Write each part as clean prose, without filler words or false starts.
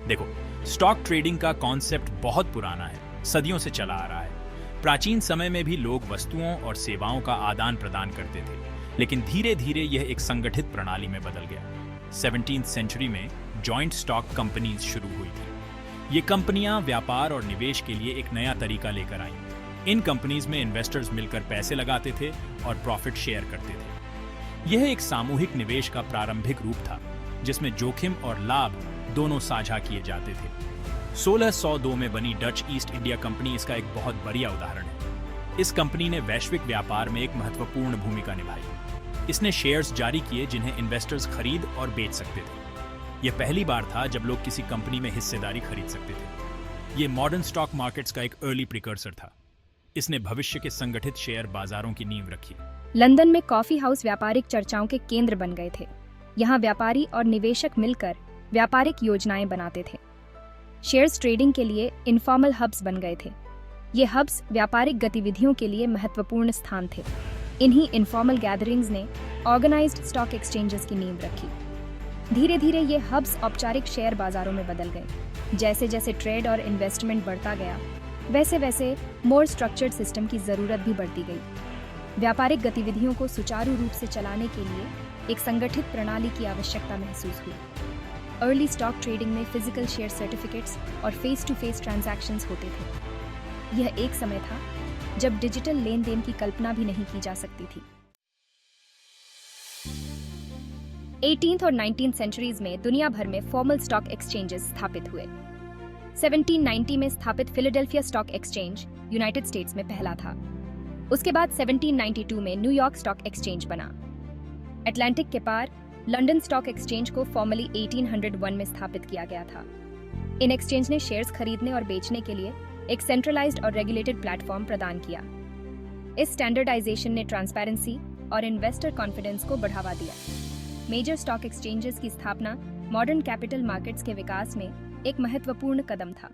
देखो, stock trading का concept बहुत पुराना है, सदियों से चला आ रहा है। प्राचीन समय में भी लोग वस्तुओं और सेवाओं का आदान प्रदान करते थे, लेकिन धीरे धीरे यह एक संगठित प्रणाली में बदल गया। 17वीं सेंचुरी में जॉइंट स्टॉक कंपनीज शुरू हुई थी। ये कंपनियां व्यापार और निवेश के लिए एक नया तरीका लेकर आईं। इन कंपनीज में इन्वेस्टर्स मिलकर पैसे लगाते थे और प्रॉफिट शेयर करते थे। यह एक सामूहिक निवेश का प्रारंभिक रूप था, जिसमें जोखिम और लाभ दोनों साझा किए जाते थे। 1602 में बनी डच ईस्ट इंडिया कंपनी इसका एक बहुत बढ़िया उदाहरण है। इस कंपनी ने वैश्विक व्यापार में एक महत्वपूर्ण भूमिका निभाई। इसने शेयर्स जारी किए जिन्हें इन्वेस्टर्स खरीद और बेच सकते थे। यह पहली बार था जब लोग किसी कंपनी में हिस्सेदारी खरीद सकते थे। यह मॉडर्न स्टॉक मार्केट्स का एक अर्ली प्रिकर्सर था। इसने भविष्य के संगठित शेयर बाजारों की नींव रखी। लंदन में कॉफी हाउस व्यापारिक चर्चाओं के केंद्र बन गए थे। यहाँ व्यापारी और निवेशक मिलकर व्यापारिक योजनाएं बनाते थे। शेयर्स ट्रेडिंग के लिए इनफॉर्मल हब्स बन गए थे। ये हब्स व्यापारिक गतिविधियों के लिए महत्वपूर्ण स्थान थे। इन्हीं इनफॉर्मल गैदरिंग्स ने ऑर्गेनाइज्ड स्टॉक एक्सचेंजेस की नींव रखी। धीरे धीरे ये हब्स औपचारिक शेयर बाजारों में बदल गए। जैसे जैसे ट्रेड और इन्वेस्टमेंट बढ़ता गया, वैसे वैसे मोर स्ट्रक्चर्ड सिस्टम की जरूरत भी बढ़ती गई। व्यापारिक गतिविधियों को सुचारू रूप से चलाने के लिए एक संगठित प्रणाली की आवश्यकता महसूस हुई। अर्ली स्टॉक ट्रेडिंग में फिजिकल शेयर सर्टिफिकेट्स और फेस टू फेस ट्रांजैक्शंस होते थे। यह एक समय था जब डिजिटल लेन देन की कल्पना भी नहीं की जा सकती थी। 18th और 19th सेंचुरीज में दुनिया भर में फॉर्मल स्टॉक एक्सचेंजेस स्थापित हुए। 1790 में स्थापित Philadelphia stock exchange United states में पहला था। उसके बाद 1792 में न्यूयॉर्क स्टॉक एक्सचेंज बना। अटलांटिक के पार लंदन स्टॉक एक्सचेंज को फॉर्मली 1801 में स्थापित किया गया था। इन एक्सचेंज ने शेयर्स खरीदने और बेचने के लिए एक सेंट्रलाइज्ड और रेगुलेटेड प्लेटफॉर्म प्रदान किया। इस स्टैंडर्डाइजेशन ने ट्रांसपेरेंसी और इन्वेस्टर कॉन्फिडेंस को बढ़ावा दिया। मेजर स्टॉक एक्सचेंजेस की स्थापना मॉडर्न कैपिटल मार्केट्स के विकास में एक महत्वपूर्ण कदम था।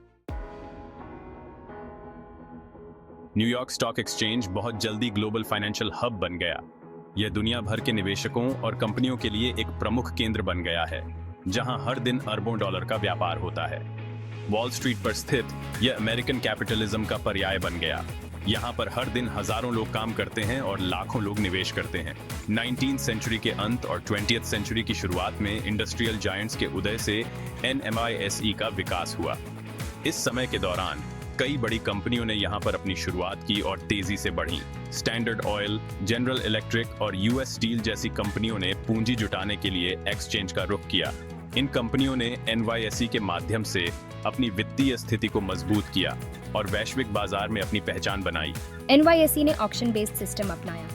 न्यूयॉर्क स्टॉक एक्सचेंज बहुत जल्दी ग्लोबल फाइनेंशियल हब बन गया। यह दुनिया भर के निवेशकों और कंपनियों के लिए एक प्रमुख केंद्र बन गया है, जहां हर दिन अरबों डॉलर का व्यापार होता है। वॉल स्ट्रीट पर स्थित यह अमेरिकन कैपिटलिज्म का पर्याय बन गया। यहाँ पर हर दिन हजारों लोग काम करते हैं और लाखों लोग निवेश करते हैं। 19th सेंचुरी के अंत और 20th सेंचुरी की शुरुआत में इंडस्ट्रियल जायंट्स के उदय से NMISE का विकास हुआ। इस समय के दौरान कई बड़ी कंपनियों ने यहाँ पर अपनी शुरुआत की और तेजी से बढ़ी। स्टैंडर्ड ऑयल, जनरल इलेक्ट्रिक और US स्टील जैसी कंपनियों ने पूंजी जुटाने के लिए एक्सचेंज का रुख किया। इन कंपनियों ने NYSE के माध्यम से अपनी वित्तीय स्थिति को मजबूत किया और वैश्विक बाजार में अपनी पहचान बनाई। NYSE ने ऑक्शन बेस्ड सिस्टम अपनाया।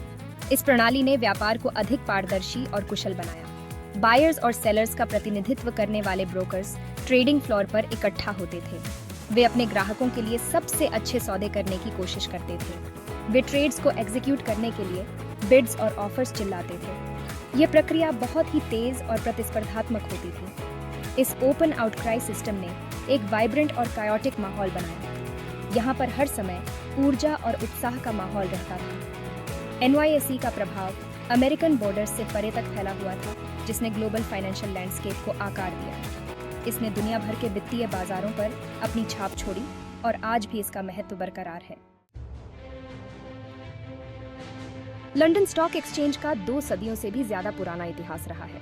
इस प्रणाली ने व्यापार को अधिक पारदर्शी और कुशल बनाया। बायर्स और सेलर्स का प्रतिनिधित्व करने वाले ब्रोकर्स ट्रेडिंग फ्लोर पर इकट्ठा होते थे। वे अपने ग्राहकों के लिए सबसे अच्छे सौदे करने की कोशिश करते थे। वे ट्रेड्स को एग्जीक्यूट करने के लिए बिड्स और ऑफर्स चिल्लाते थे। यह प्रक्रिया बहुत ही तेज और प्रतिस्पर्धात्मक होती थी। इस ओपन आउटक्राई सिस्टम ने एक वाइब्रेंट और कायोटिक माहौल बनाया। यहाँ पर हर समय ऊर्जा और उत्साह का माहौल रहता था। NYSE का प्रभाव अमेरिकन बॉर्डर्स से परे तक फैला हुआ था, जिसने ग्लोबल फाइनेंशियल लैंडस्केप को आकार दिया। इसने दुनिया भर के वित्तीय बाजारों पर अपनी छाप छोड़ी और आज भी इसका महत्व बरकरार है। लंदन स्टॉक एक्सचेंज का 2 सदियों से भी ज्यादा पुराना इतिहास रहा है।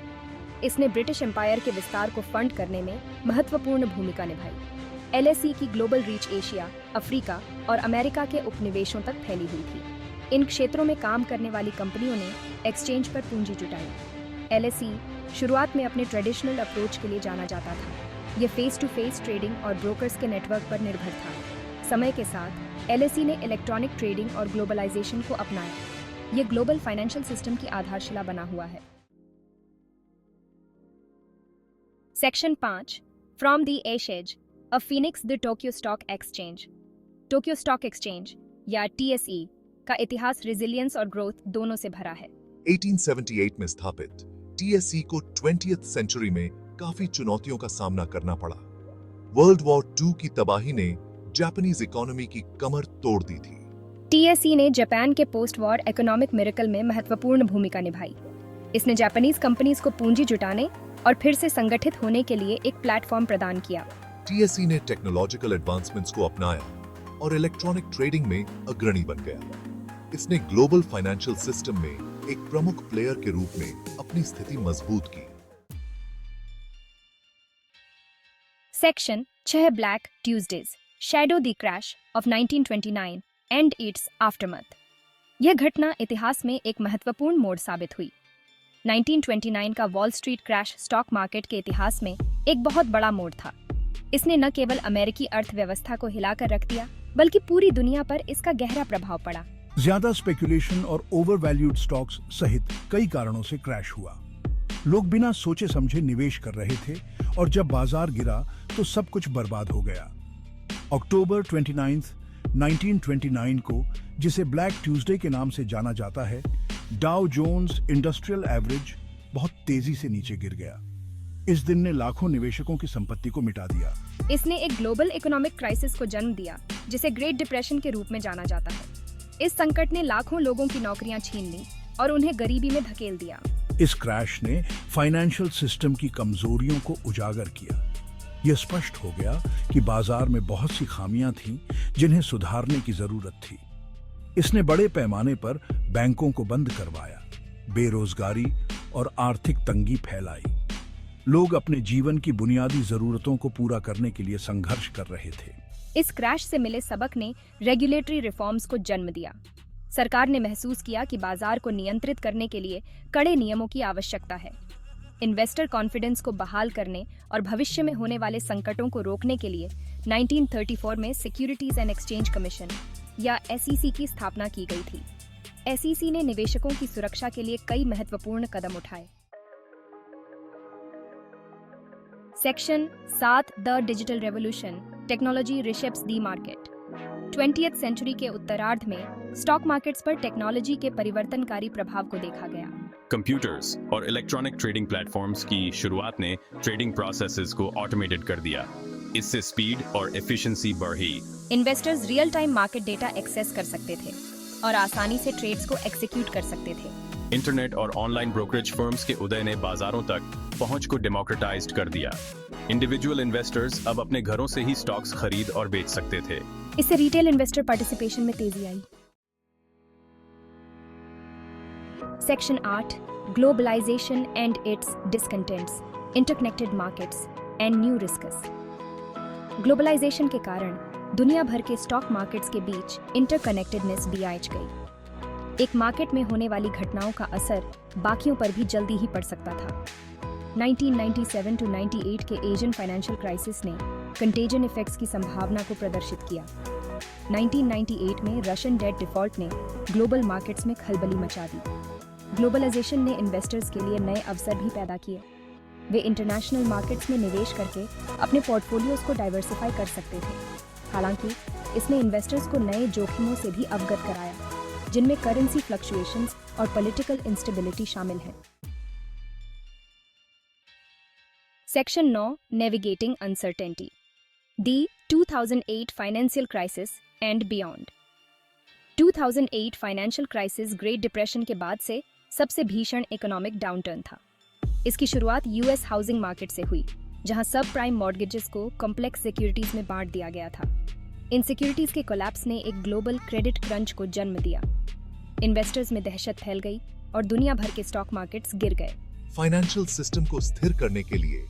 इसने ब्रिटिश एम्पायर के विस्तार को फंड करने में महत्वपूर्ण भूमिका निभाई। LSE की ग्लोबल रीच एशिया, अफ्रीका और अमेरिका के उपनिवेशों तक फैली हुई थी। इन क्षेत्रों में काम करने वाली कंपनियों ने एक्सचेंज पर पूंजी जुटाई। LSE शुरुआत में अपने ट्रेडिशनल अप्रोच के लिए जाना जाता था। यह फेस टू फेस ट्रेडिंग और ब्रोकर्स के नेटवर्क पर निर्भर था। समय के साथ LSE ने इलेक्ट्रॉनिक ट्रेडिंग और ग्लोबलाइजेशन को अपनाया। यह ग्लोबल फाइनेंशियल सिस्टम की आधारशिला बना हुआ है। Section 5 from the Ashes of Phoenix the Tokyo stock exchange. Tokyo stock exchange या TSE का इतिहास रेजिलियंस और ग्रोथ दोनों से भरा है। 1878 में स्थापित TSE को 20th सेंचुरी में काफी चुनौतियों का सामना करना पड़ा। वर्ल्ड वॉर 2 की तबाही ने जापानीज इकोनॉमी की कमर तोड़ दी थी। TSE ने जापान के पोस्ट वॉर इकोनॉमिक मिरेकल में महत्वपूर्ण भूमिका निभाई। इसने जापानीज कंपनीज को पूंजी जुटाने और फिर से संगठित होने के लिए एक प्लेटफॉर्म प्रदान किया। टीएसई ने टेक्नोलॉजिकल एडवांसमेंट्स को अपनाया और इलेक्ट्रॉनिक ट्रेडिंग में अग्रणी बन गया। इसने ग्लोबल फाइनेंशियल सिस्टम में एक प्रमुख प्लेयर के रूप में अपनी स्थिति मजबूत की। Section 6 black Tuesdays shadow the crash of 1929 and it's aftermath. यह घटना इतिहास में एक महत्वपूर्ण मोड़ साबित हुई। 1929 का wall street crash stock market के इतिहास में एक बहुत बड़ा मोड़ था। इसने न केवल अमेरिकी अर्थव्यवस्था को हिलाकर रख दिया, बल्कि पूरी दुनिया पर इसका गहरा प्रभाव पड़ा। ज्यादा स्पेकुलेशन और ओवरवैल्यूड स्टॉक्स सहित कई कारणों से क्रैश हुआ। लोग बिना सोचे समझे निवेश कर रहे थे और जब बाजार गिरा तो सब कुछ बर्बाद हो गया। अक्टूबर 29, 1929 को, जिसे ब्लैक ट्यूसडे के नाम से जाना जाता है, डाउ जोन्स इंडस्ट्रियल एवरेज बहुत तेजी से नीचे गिर गया। इस दिन ने लाखों निवेशकों की संपत्ति को मिटा दिया। इसने एक ग्लोबल इकोनॉमिक क्राइसिस को जन्म दिया, जिसे ग्रेट डिप्रेशन के रूप में जाना जाता है। इस संकट ने लाखों लोगों की नौकरियां छीन ली और उन्हें गरीबी में धकेल दिया। इस क्रैश ने फाइनेंशियल सिस्टम की कमजोरियों को उजागर किया। यह स्पष्ट हो गया कि बाजार में बहुत सी खामियां थीं जिन्हें सुधारने की जरूरत थी। इसने बड़े पैमाने पर बैंकों को बंद करवाया, बेरोजगारी और आर्थिक तंगी फैलाई। लोग अपने जीवन की बुनियादी जरूरतों को पूरा करने के लिए संघर्ष कर रहे थे। इस क्रैश से मिले सबक ने रेगुलेटरी रिफॉर्म्स को जन्म दिया। सरकार ने महसूस किया कि बाजार को नियंत्रित करने के लिए कड़े नियमों की आवश्यकता है। इन्वेस्टर कॉन्फिडेंस को बहाल करने और भविष्य में होने वाले संकटों को रोकने के लिए 1934 में सिक्योरिटीज एंड एक्सचेंज कमीशन या SEC की स्थापना की गई थी। SEC ने निवेशकों की सुरक्षा के लिए कई महत्वपूर्ण कदम उठाए। Section 7 the digital revolution technology reshapes the market. 20th century के उत्तरार्ध में स्टॉक मार्केट्स पर टेक्नोलॉजी के परिवर्तनकारी प्रभाव को देखा गया। कंप्यूटर्स और इलेक्ट्रॉनिक ट्रेडिंग प्लेटफॉर्म्स की शुरुआत ने ट्रेडिंग प्रोसेसेस को ऑटोमेटेड कर दिया। इससे स्पीड और एफिशिएंसी बढ़ी। Investors real time market data access कर सकते थे और आसानी से ट्रेड्स को एग्जीक्यूट कर सकते थे। इंटरनेट और ऑनलाइन ब्रोकरेज फर्म्स के उदय ने बाजारों तक पहुंच को डेमोक्रेटाइज्ड कर दिया। इंडिविजुअल इन्वेस्टर्स अब अपने घरों से ही स्टॉक्स खरीद और बेच सकते थे। इससे रिटेल इन्वेस्टर पार्टिसिपेशन में तेजी आई। Section 8 globalisation and its discontents, interconnected markets and new risks. Globalisation के कारण दुनिया भर के स्टॉक मार्केट्स के बीच इंटरकनेक्टेडनेस भी आंच गई। एक मार्केट में होने वाली घटनाओं का असर बाकियों पर भी जल्दी ही पड़ सकता था। 1997 to 98 के एशियन फाइनेंशियल क्राइसिस ने कंटेजन इफेक्ट्स की संभावना को प्रदर्शित किया। 1998 में रशियन डेट डिफॉल्ट ने ग्लोबल मार्केट्स में खलबली मचा दी। ग्लोबलाइजेशन ने इन्वेस्टर्स के लिए नए अवसर भी पैदा किए। वे इंटरनेशनल मार्केट्स में निवेश करके अपने पोर्टफोलियोज को डाइवर्सिफाई कर सकते थे। हालांकि इसने इन्वेस्टर्स को नए जोखिमों से भी अवगत कराया, जिनमें करेंसी फ्लक्चुएशंस और पॉलिटिकल इंस्टेबिलिटी शामिल है। Section 9 navigating uncertainty, the 2008 financial crisis and beyond. 2008 financial crisis great depression के बाद से सबसे भीषण इकोनॉमिक डाउनटर्न था। इसकी शुरुआत US हाउसिंग मार्केट से हुई, जहां सब प्राइम मॉर्गेजेस को कॉम्प्लेक्स सिक्योरिटीज में बांट दिया गया था। इन सिक्योरिटीज के कोलैप्स ने एक ग्लोबल क्रेडिट क्रंच को जन्म दिया। इन्वेस्टर्स में दहशत फैल गई और दुनिया भर के स्टॉक मार्केट्स गिर गए। फाइनेंशियल सिस्टम को स्थिर करने के लिए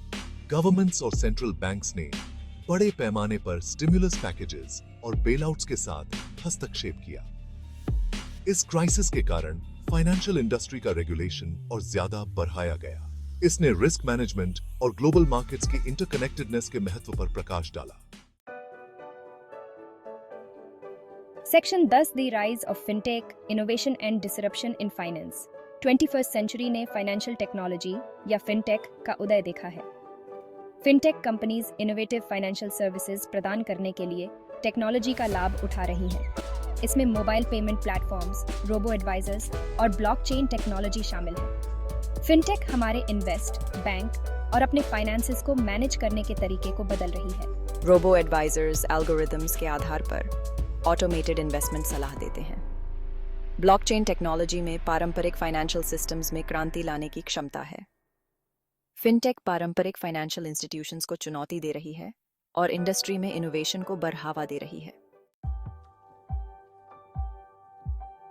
गवर्नमेंट्स और सेंट्रल बैंक्स ने बड़े पैमाने पर स्टिमुलस पैकेजेस और बेलआउट्स के साथ हस्तक्षेप किया। इस क्राइसिस के कारण फाइनेंशियल इंडस्ट्री का रेगुलेशन और ज्यादा बढ़ाया गया। इसने रिस्क मैनेजमेंट और ग्लोबल मार्केट्स की इंटरकनेक्टेडनेस के महत्व पर प्रकाश डाला। Section 10 the rise of fintech, innovation and disruption in finance. 21st century ने फाइनेंशियल टेक्नोलॉजी या फिनटेक का उदय देखा है। Fintech companies innovative financial services प्रदान करने के लिए टेक्नोलॉजी का लाभ उठा रही हैं। इसमें mobile payment platforms, robo advisors और ब्लॉकचेन टेक्नोलॉजी शामिल है। फिनटेक हमारे इन्वेस्ट, बैंक और अपने फाइनेंसेस को मैनेज करने के तरीके को बदल रही है। रोबो एडवाइजर्स एल्गोरिदम्स के आधार पर ऑटोमेटेड इन्वेस्टमेंट सलाह देते हैं। ब्लॉकचेन टेक्नोलॉजी में पारंपरिक फाइनेंशियल सिस्टम्स में क्रांति लाने की क्षमता है। फिनटेक पारंपरिक फाइनेंशियल इंस्टीट्यूशंस को चुनौती दे रही है और इंडस्ट्री में इनोवेशन को बढ़ावा दे रही है।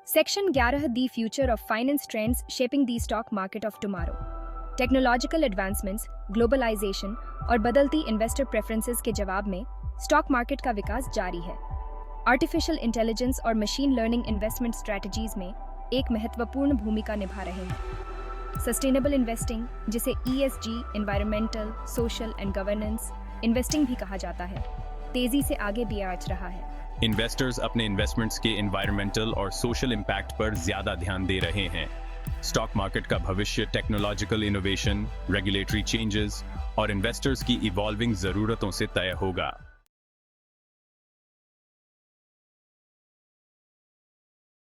Section 11 the future of finance trends shaping the stock market of tomorrow. Technological advancements, globalization और बदलती इन्वेस्टर प्रेफरेंसेस के जवाब में स्टॉक मार्केट का विकास जारी है। आर्टिफिशियल इंटेलिजेंस और मशीन लर्निंग इन्वेस्टमेंट स्ट्रैटेजीज में एक महत्वपूर्ण भूमिका निभा रहे हैं। सस्टेनेबल इन्वेस्टिंग, जिसे ESG environmental, social and governance investing भी कहा जाता है, तेजी से आगे भी बढ़ रहा है। इन्वेस्टर्स अपने इन्वेस्टमेंट्स के एनवायरमेंटल और सोशल इम्पैक्ट पर ज्यादा ध्यान दे रहे हैं। स्टॉक मार्केट का भविष्य टेक्नोलॉजिकल इनोवेशन, रेगुलेटरी चेंजेस और इन्वेस्टर्स की इवॉल्विंग जरूरतों से तय होगा।